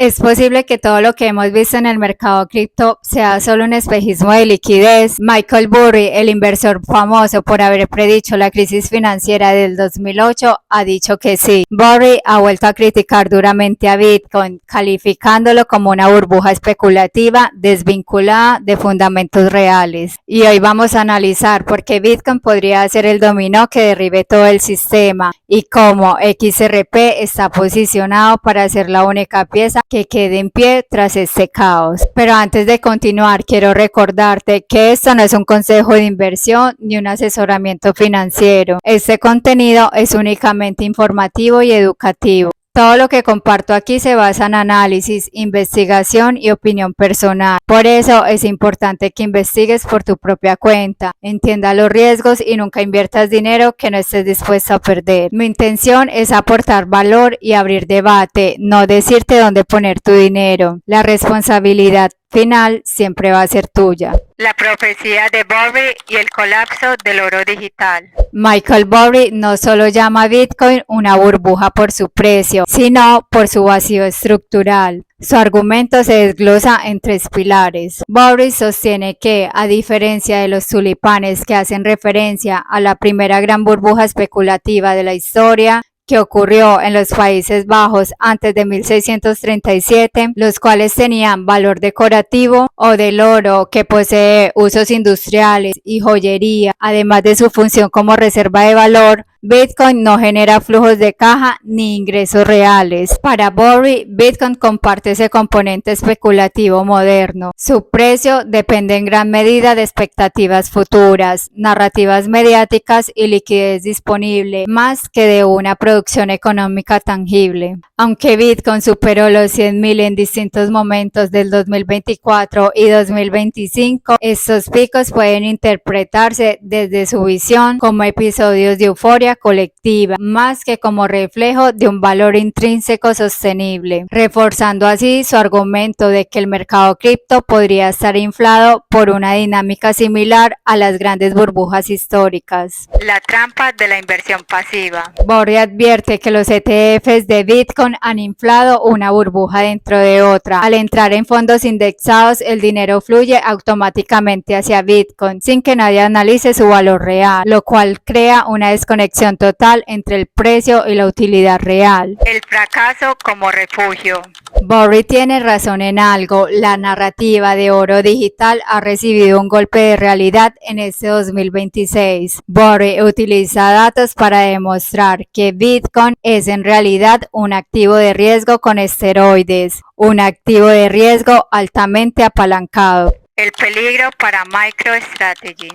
Es posible que todo lo que hemos visto en el mercado cripto sea solo un espejismo de liquidez. Michael Burry, el inversor famoso por haber predicho la crisis financiera del 2008, ha dicho que sí. Burry ha vuelto a criticar duramente a Bitcoin, calificándolo como una burbuja especulativa desvinculada de fundamentos reales. Y hoy vamos a analizar por qué Bitcoin podría ser el dominó que derribe todo el sistema y cómo XRP está posicionado para ser la única pieza que quede en pie tras este caos. Pero antes de continuar, quiero recordarte que esto no es un consejo de inversión ni un asesoramiento financiero. Este contenido es únicamente informativo y educativo. Todo lo que comparto aquí se basa en análisis, investigación y opinión personal. Por eso es importante que investigues por tu propia cuenta, entienda los riesgos y nunca inviertas dinero que no estés dispuesto a perder. Mi intención es aportar valor y abrir debate, no decirte dónde poner tu dinero. La responsabilidad final siempre va a ser tuya. La profecía de Burry y el colapso del oro digital. Michael Burry no solo llama a Bitcoin una burbuja por su precio, sino por su vacío estructural. Su argumento se desglosa en tres pilares. Burry sostiene que, a diferencia de los tulipanes que hacen referencia a la primera gran burbuja especulativa de la historia, que ocurrió en los Países Bajos antes de 1637, los cuales tenían valor decorativo, o del oro que posee usos industriales y joyería, además de su función como reserva de valor, Bitcoin no genera flujos de caja ni ingresos reales. Para Burry, Bitcoin comparte ese componente especulativo moderno. Su precio depende en gran medida de expectativas futuras, narrativas mediáticas y liquidez disponible, más que de una producción económica tangible. Aunque Bitcoin superó los 100.000 en distintos momentos del 2024 y 2025, estos picos pueden interpretarse desde su visión como episodios de euforia colectiva, más que como reflejo de un valor intrínseco sostenible, reforzando así su argumento de que el mercado cripto podría estar inflado por una dinámica similar a las grandes burbujas históricas. La trampa de la inversión pasiva. Burry advierte que los ETFs de Bitcoin han inflado una burbuja dentro de otra. Al entrar en fondos indexados, el dinero fluye automáticamente hacia Bitcoin sin que nadie analice su valor real, lo cual crea una desconexión total entre el precio y la utilidad real. El fracaso como refugio. Burry tiene razón en algo, la narrativa de oro digital ha recibido un golpe de realidad en este 2026. Burry utiliza datos para demostrar que Bitcoin es en realidad un activo de riesgo con esteroides, un activo de riesgo altamente apalancado. El peligro para MicroStrategy.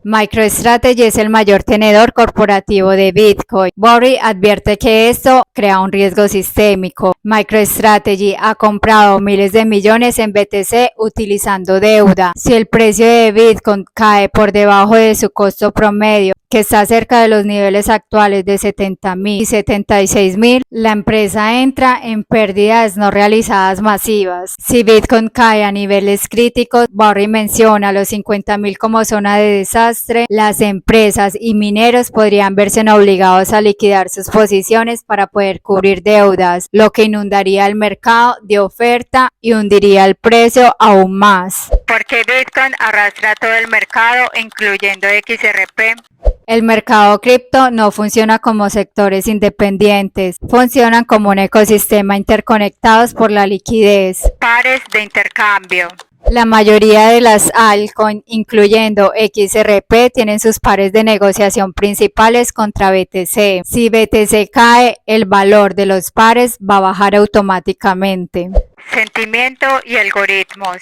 MicroStrategy es el mayor tenedor corporativo de Bitcoin. Burry advierte que esto crea un riesgo sistémico. MicroStrategy ha comprado miles de millones en BTC utilizando deuda. Si el precio de Bitcoin cae por debajo de su costo promedio, que está cerca de los niveles actuales de 70.000 y 76.000, la empresa entra en pérdidas no realizadas masivas. Si Bitcoin cae a niveles críticos, Burry menciona los 50.000 como zona de desastre, las empresas y mineros podrían verse obligados a liquidar sus posiciones para poder cubrir deudas, lo que inundaría el mercado de oferta y hundiría el precio aún más. ¿Por qué Bitcoin arrastra todo el mercado, incluyendo XRP? El mercado cripto no funciona como sectores independientes, funcionan como un ecosistema interconectados por la liquidez. Pares de intercambio. La mayoría de las altcoins, incluyendo XRP, tienen sus pares de negociación principales contra BTC. Si BTC cae, el valor de los pares va a bajar automáticamente. Sentimiento y algoritmos.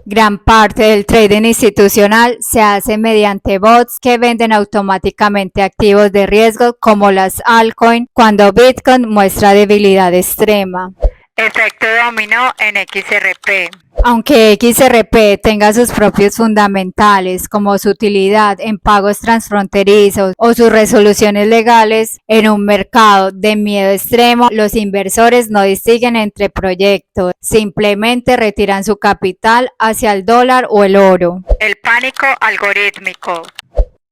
Gran parte del trading institucional se hace mediante bots que venden automáticamente activos de riesgo como las altcoins cuando Bitcoin muestra debilidad extrema. Efecto dominó en XRP. Aunque XRP tenga sus propios fundamentales, como su utilidad en pagos transfronterizos o sus resoluciones legales, en un mercado de miedo extremo, los inversores no distinguen entre proyectos, simplemente retiran su capital hacia el dólar o el oro. El pánico algorítmico.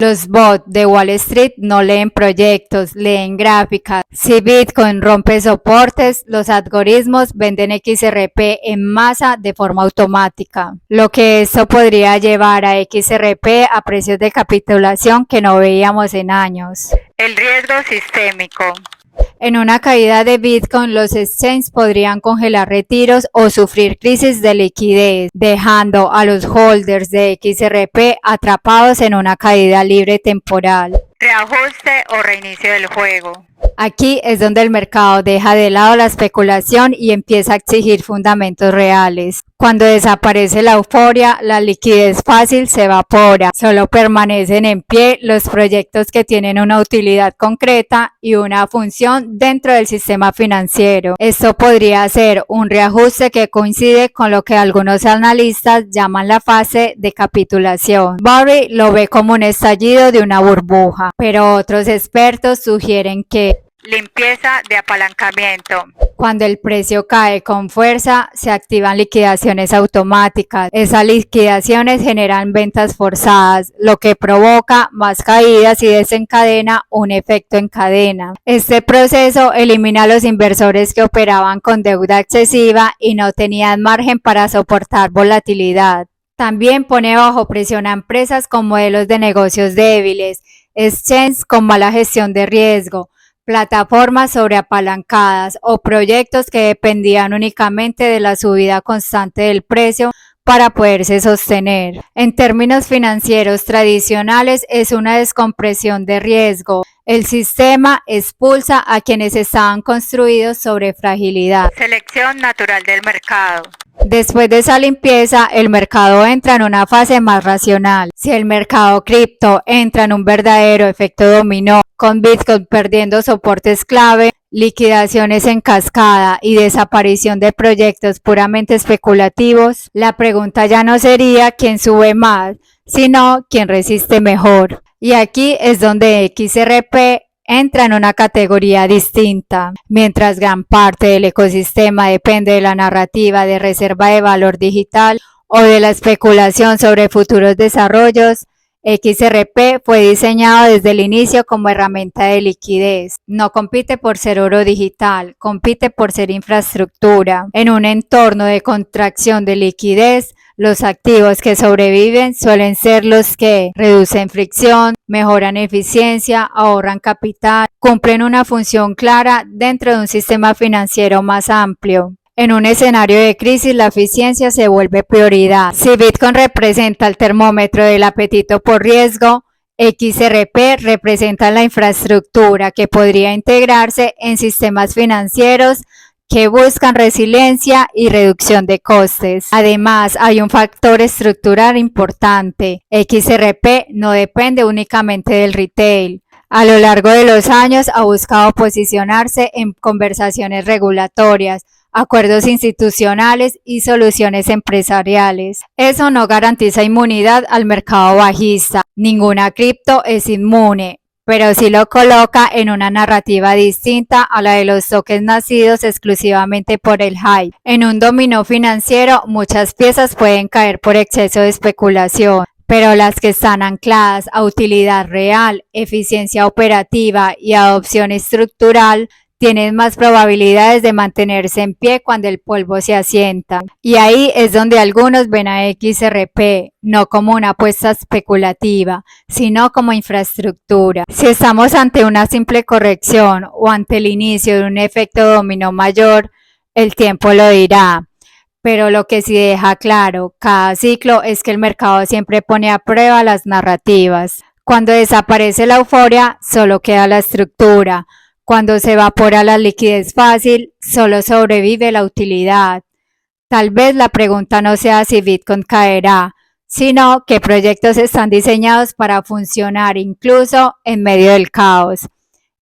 Los bots de Wall Street no leen proyectos, leen gráficas. Si Bitcoin rompe soportes, los algoritmos venden XRP en masa de forma automática, lo que esto podría llevar a XRP a precios de capitulación que no veíamos en años. El riesgo sistémico. En una caída de Bitcoin, los exchanges podrían congelar retiros o sufrir crisis de liquidez, dejando a los holders de XRP atrapados en una caída libre temporal. Reajuste o reinicio del juego. Aquí es donde el mercado deja de lado la especulación y empieza a exigir fundamentos reales. Cuando desaparece la euforia, la liquidez fácil se evapora. Solo permanecen en pie los proyectos que tienen una utilidad concreta y una función dentro del sistema financiero. Esto podría ser un reajuste que coincide con lo que algunos analistas llaman la fase de capitulación. Barry lo ve como un estallido de una burbuja, pero otros expertos sugieren que Limpieza de apalancamiento. cuando el precio cae con fuerza, se activan liquidaciones automáticas. Esas liquidaciones generan ventas forzadas, lo que provoca más caídas y desencadena un efecto en cadena. Este proceso elimina a los inversores que operaban con deuda excesiva y no tenían margen para soportar volatilidad. También pone bajo presión a empresas con modelos de negocios débiles, exchanges con mala gestión de riesgo, plataformas sobreapalancadas o proyectos que dependían únicamente de la subida constante del precio para poderse sostener. En términos financieros tradicionales es una descompresión de riesgo. El sistema expulsa a quienes estaban construidos sobre fragilidad. Selección natural del mercado. Después de esa limpieza, el mercado entra en una fase más racional. Si el mercado cripto entra en un verdadero efecto dominó, con Bitcoin perdiendo soportes clave, liquidaciones en cascada y desaparición de proyectos puramente especulativos, la pregunta ya no sería quién sube más, sino quién resiste mejor. Y aquí es donde XRP entra en una categoría distinta. Mientras gran parte del ecosistema depende de la narrativa de reserva de valor digital o de la especulación sobre futuros desarrollos, XRP fue diseñado desde el inicio como herramienta de liquidez. No compite por ser oro digital, compite por ser infraestructura. En un entorno de contracción de liquidez, los activos que sobreviven suelen ser los que reducen fricción, mejoran eficiencia, ahorran capital, cumplen una función clara dentro de un sistema financiero más amplio. En un escenario de crisis, la eficiencia se vuelve prioridad. Si Bitcoin representa el termómetro del apetito por riesgo, XRP representa la infraestructura que podría integrarse en sistemas financieros que buscan resiliencia y reducción de costes. Además, hay un factor estructural importante. XRP no depende únicamente del retail. A lo largo de los años ha buscado posicionarse en conversaciones regulatorias, acuerdos institucionales y soluciones empresariales. Eso no garantiza inmunidad al mercado bajista. Ninguna cripto es inmune, pero sí lo coloca en una narrativa distinta a la de los tokens nacidos exclusivamente por el hype. En un dominó financiero, muchas piezas pueden caer por exceso de especulación, pero las que están ancladas a utilidad real, eficiencia operativa y adopción estructural tienen más probabilidades de mantenerse en pie cuando el polvo se asienta. Y ahí es donde algunos ven a XRP no como una apuesta especulativa, sino como infraestructura. Si estamos ante una simple corrección o ante el inicio de un efecto dominó mayor, el tiempo lo dirá. Pero lo que sí deja claro cada ciclo es que el mercado siempre pone a prueba las narrativas. Cuando desaparece la euforia, solo queda la estructura. Cuando se evapora la liquidez fácil, solo sobrevive la utilidad. Tal vez la pregunta no sea si Bitcoin caerá, sino qué proyectos están diseñados para funcionar incluso en medio del caos.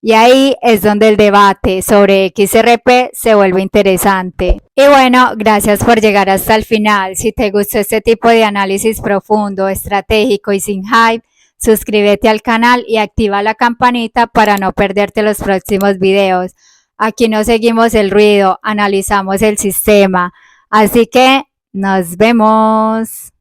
Y ahí es donde el debate sobre XRP se vuelve interesante. Y bueno, gracias por llegar hasta el final. Si te gustó este tipo de análisis profundo, estratégico y sin hype, suscríbete al canal y activa la campanita para no perderte los próximos videos. Aquí no seguimos el ruido, analizamos el sistema. Así que nos vemos.